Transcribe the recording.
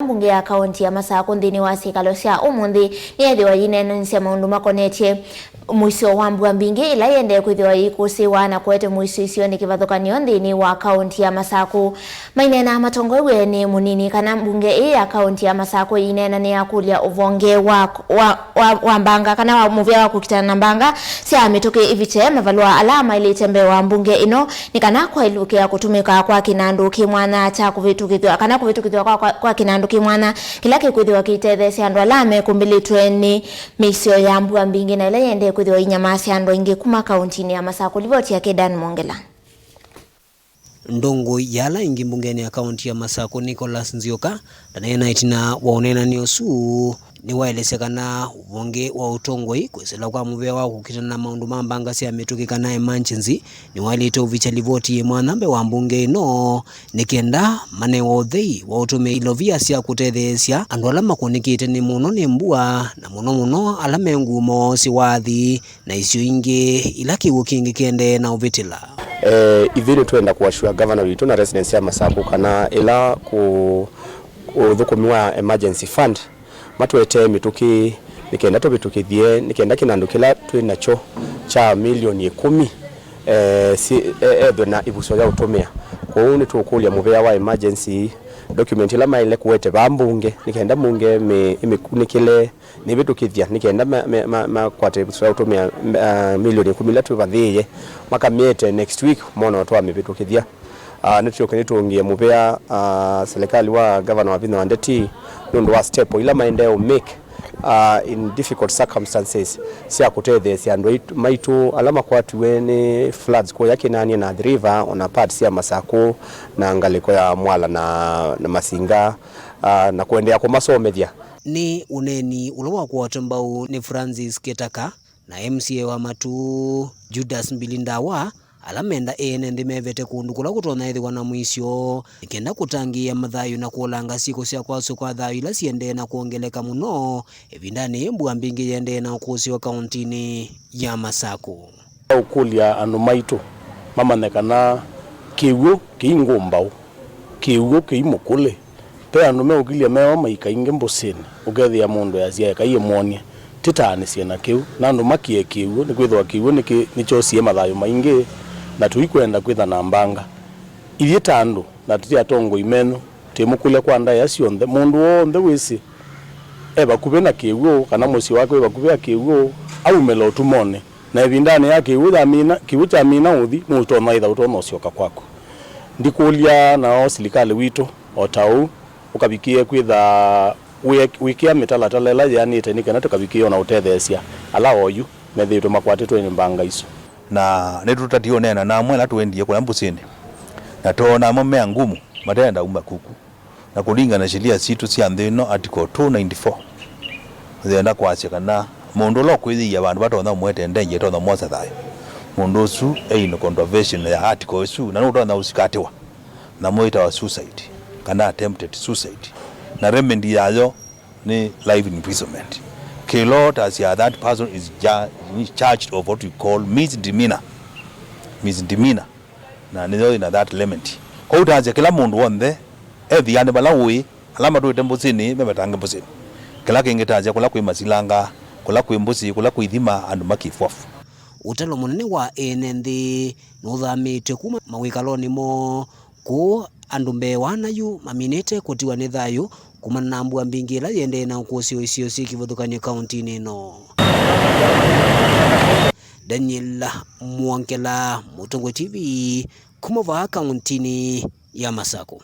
Mbunge ya kaunti ya Masako nthini wa cikalo cia umuthi niethiwa yinenanisia maundu makonetie mwiso wa mbua mbingi ila yende kwithiwa ikusiwa na kwete mwiso icio ni kivathukanio nthini wa kaunti ya Masako. Mainena matongoiwe ni munini kana mbunge ii ya kaunti ya Masako yinena ni akulia uvonge wa mbanga kana wa muvia wa kukitana na mbanga cia mituki iviche mavalua alama ili tembe wa mbunge ino ni kana kwa ilukia kutumika kwa kinandu kimwana cha kuvitukithwa kana kuvitukithwa kwa kinandu kimwana kila kikwithiwa kitethesya andu alame kumbilitweni misio ya mbua mbingi na ile yende kwithiwa inyamasi andu ingi kuma kauntini ya Masako. Livoti ya Kedan Mongela. Ndongo yala ingi mbungeni ya kaunti ya Masako Nicholas Nzioka danena itina waonena ni osu ni waelesekana uvonge wa utongoi kwesela kwa muvea wa kukitana na maundu mambanga cia mituki kana emergency ni walite uvicha livoti mwanambe wa mbunge ino nikenda mane wothei wa utume ilovia cia kutetheesya andu ala makunikite ni muno ni mbua na muno alame ngumo si wathi na icio ingi ila kiwu kingi kende na uvitila. Ivini tuenda kuwashua governor witu na residents ya Masako kana ila kuthukumiwa emergency fund matuete mituki nikenda tubitukithie nikenda kinandu kila twinacho cha milioni 10 si na ibuso ya utumia kwa hiyo nitukulia muvea wa emergency document ila maile kuwete bambunge nikenda munge imikunikile nibitukithia nikenda kwate ibuso ya utumia milioni 10 la tuvathiye makamiete next week mono twa mibitukithia nituyokeni tuongie muvea serikali wa governor wa Vinod Ndeti nundu wa step ila maendeo make in difficult circumstances sia kutetheesya andu maitu alama kwatuwe ni floods kwa yake nani na the river on part sia Masako na ngaliko ya Mwala na Masinga na kuendea kwa masomethia ni uneni ulowa kwa tambau ni Francis Ketaka na MCA wa Matu Judas Mbilindawa alamenda ndi mevete kundukula kutona ithi wana mwisio ikenda kutangia mathayu na kuolanga siko cia kwaso kwa thayu ila siende na kuongeleka muno evindani mbua mbingi yende na ukusi wa kauntini ya Masako. Ukulia andu maitu mamanekana kiwu kiingumbau kiwu kiimukule pe andu meukilia mewa maika inge mbusini ukethia mundu yacia kaiye monie titani ciena kiwu na andu makie kiwu ni kwithwa kiwu ni chosie mathayu maingi na tuikwenda kwitha na mbanga ithie tandu na tutia tongo imeno temukule kwa ndaya cionthe mundu wonthe wisi bakuve na kiwu kana musi wako bakuve kiwu au melo tumone na evindani ya kiwu cha mina uthi mutona itha utona ucioka kwako ndikulia na serikali wito otau ukabikie kwitha wikia mitalatala ila yani tenikana tukabikie na utetheesya ala oyu methitu makwatitwe ni mbanga iso na netutadio nena na mwela tuendie kwa mbusini na tona mmea ngumu matenda kuku na kulinga na sheria situ cia nthino article 294 zenda kwache kana mundu lo kwithia bandu batona mwete ndenje tona mwosa thayo mundu su no controversial ya article su na no na usikatiwa na moita wa suicide kana attempted suicide na remedy yayo ni life imprisonment. Kilot as that person is charged of what we call misdemeanor na nizo ina that limit kwa utaje kila mundu wonde yani bala ui alama tu tembusini memetanga mbusini kila kingetaje kula kwimasilanga kula kwimbusi kula kwithima andu makifofu utalo munene wa enendi nuthamite kuma mawikaloni mo ku andu mbewana yu maminete kutiwa ni thayu kuma na mbua mbingi ila yende na ukusio isio kivuthukania kauntini ino. Daniel Mwankela, Mutongo TV, kumova kauntini ya Masako.